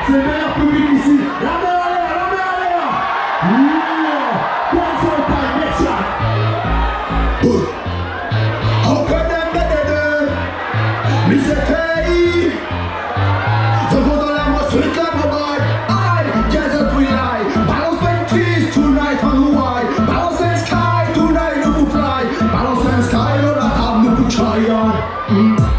C'est le meilleur public ici. La main en l'air, la main en l'air. One more time, next shot. Open them the me say hey. Je vois dans la moi street like a boy. I gather we lie. Balance my trees tonight on the wide. Balance and sky tonight no fly. Balance and sky on la table no put try on.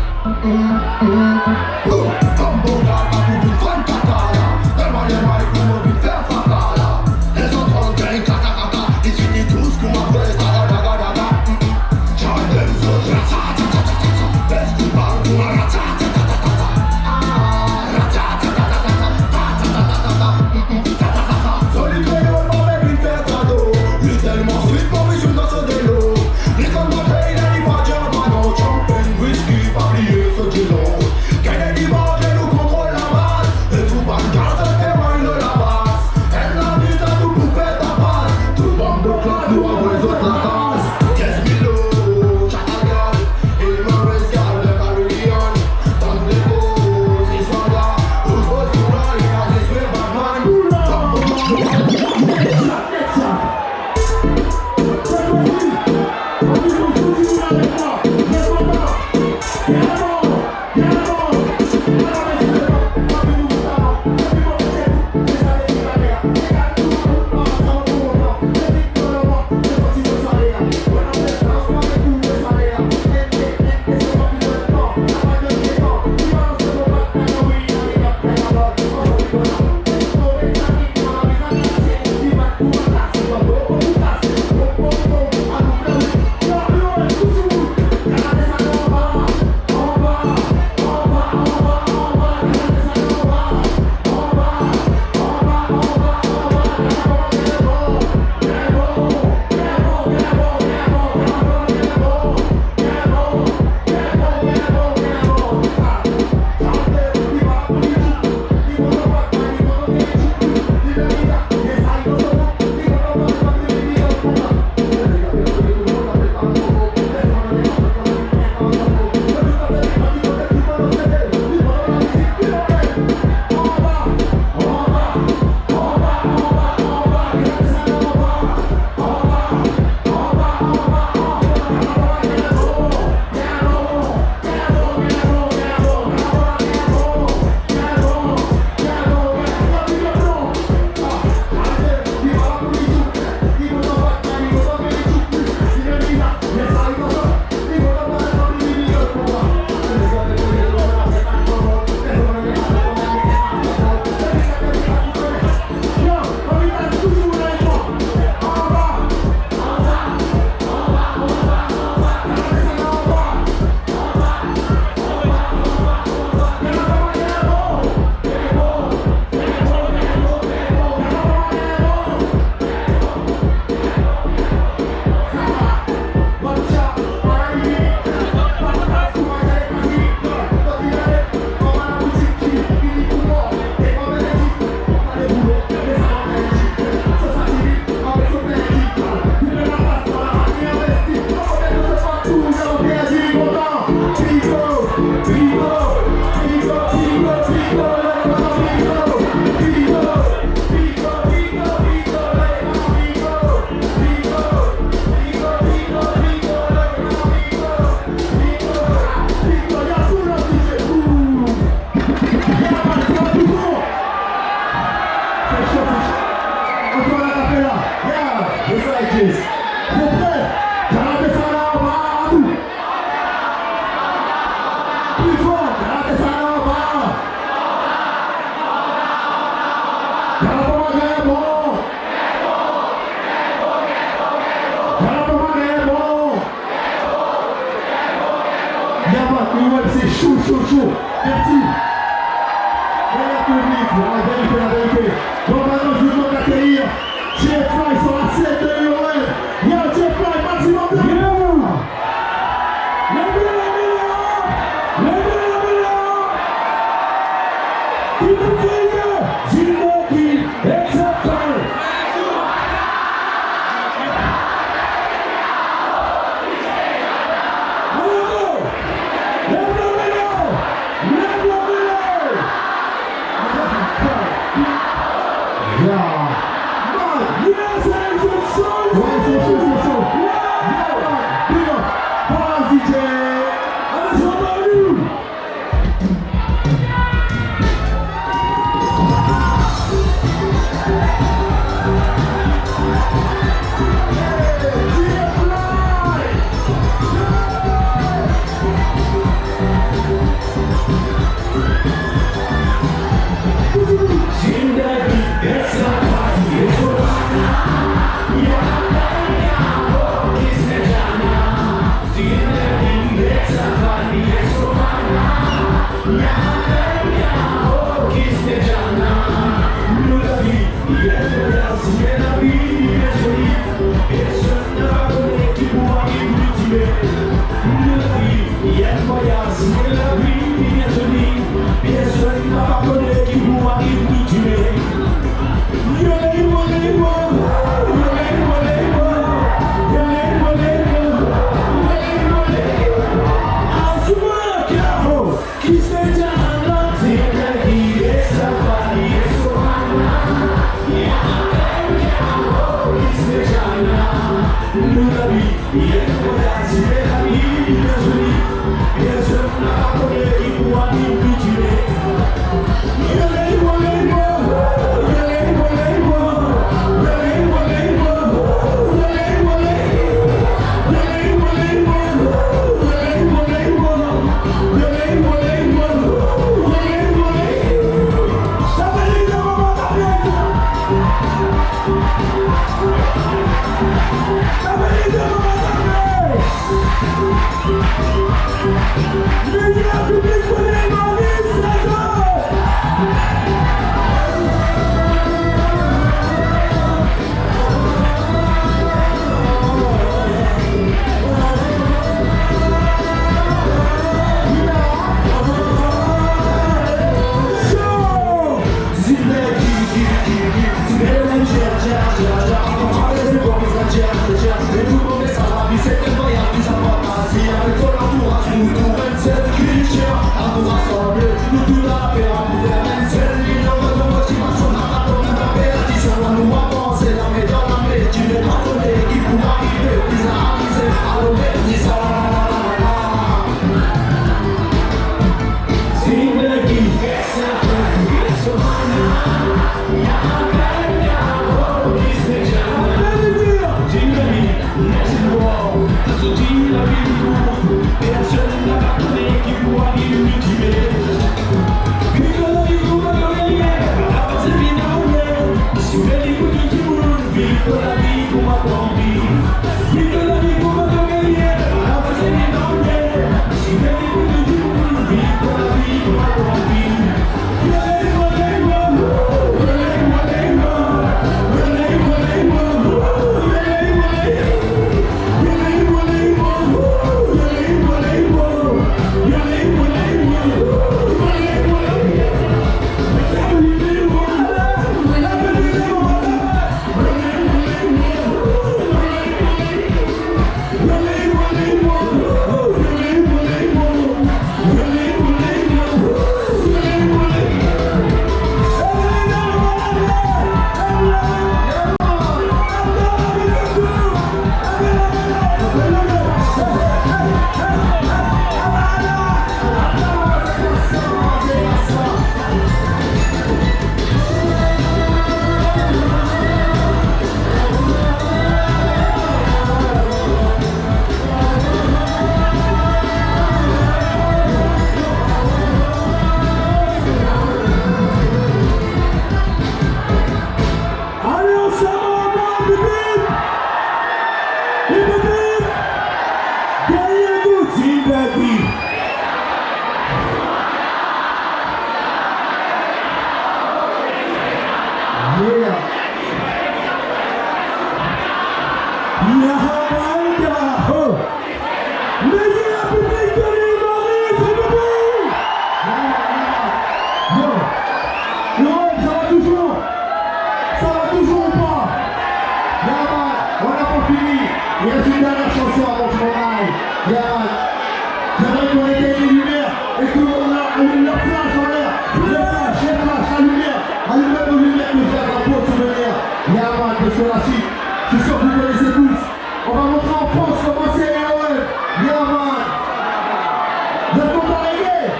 C'est chaud, chaud, chaud. Merci. Et la public, la vérité, la vérité. Donc maintenant, je vous demande d'accueillir J-Fly sur la scène de Lyon. Yo, J-Fly, maximum de Lyon. Levez la million. Levez la million. Qui nous dit J-Moki, exception. J'aimerais qu'on éteigne les lumières et qu'on allume la flash en l'air. Les flashs, la lumière. Allumez vos lumières que j'ai un beau souvenir. Yaman, parce que la suite, je suis sûr que vous connaissez tous. On va montrer en France comment c'est Yaman. Yaman. Vous êtes contents les gars?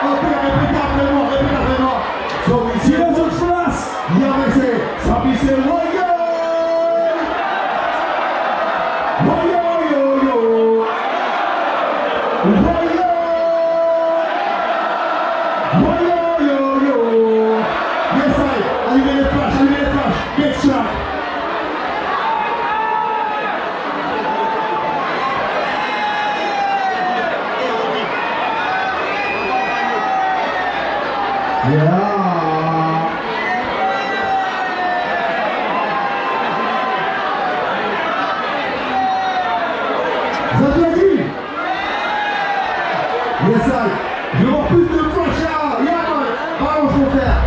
Ok, répétez après moi. So, ici, les autres flashs. Yaman, c'est, ça puis c'est Royal. Je veux plus de flash là, Yaman, allons je vais faire.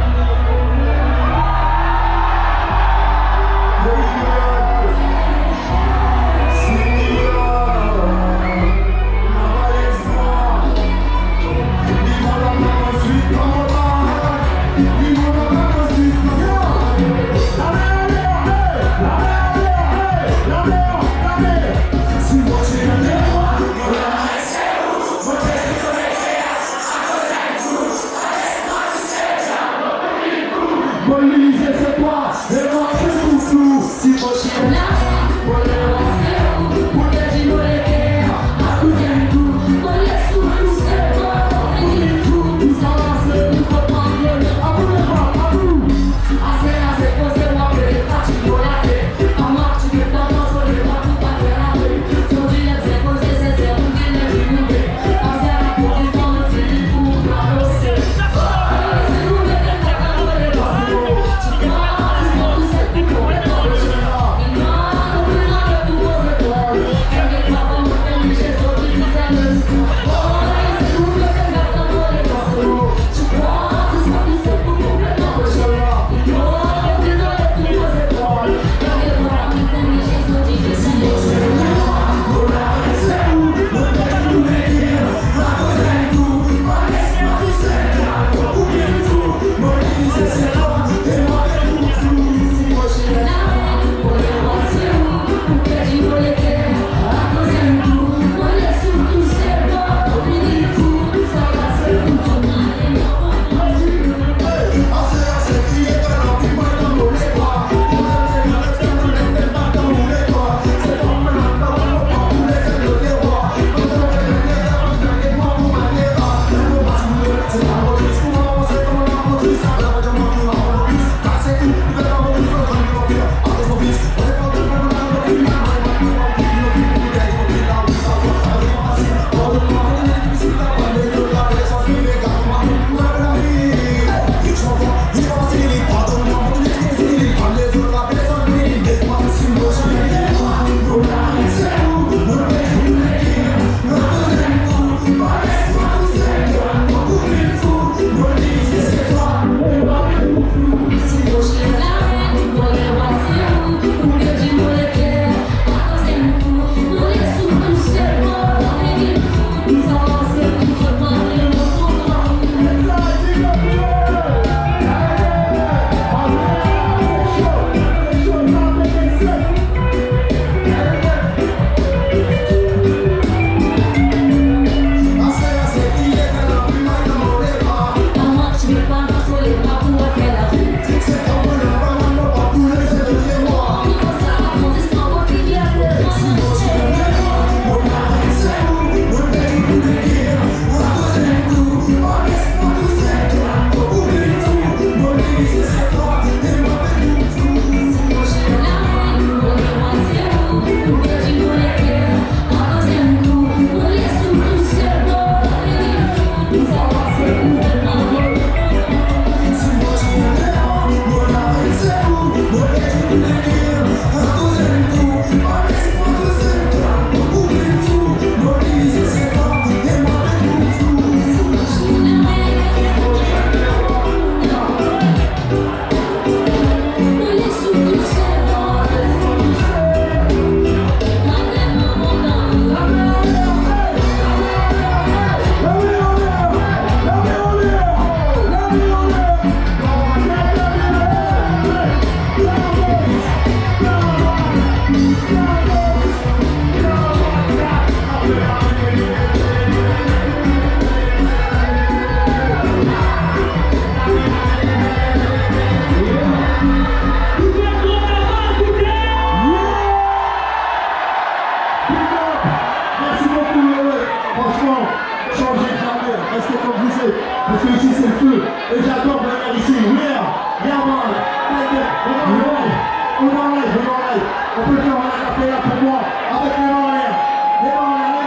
Merci beaucoup, Noël. Franchement, changez jamais. Restez comme vous êtes. Parce que ici, c'est le feu. Et j'adore venir ici. Yeah, man. On est en live. On peut faire un acapella pour moi. Avec les mains en l'air. Les mains en l'air.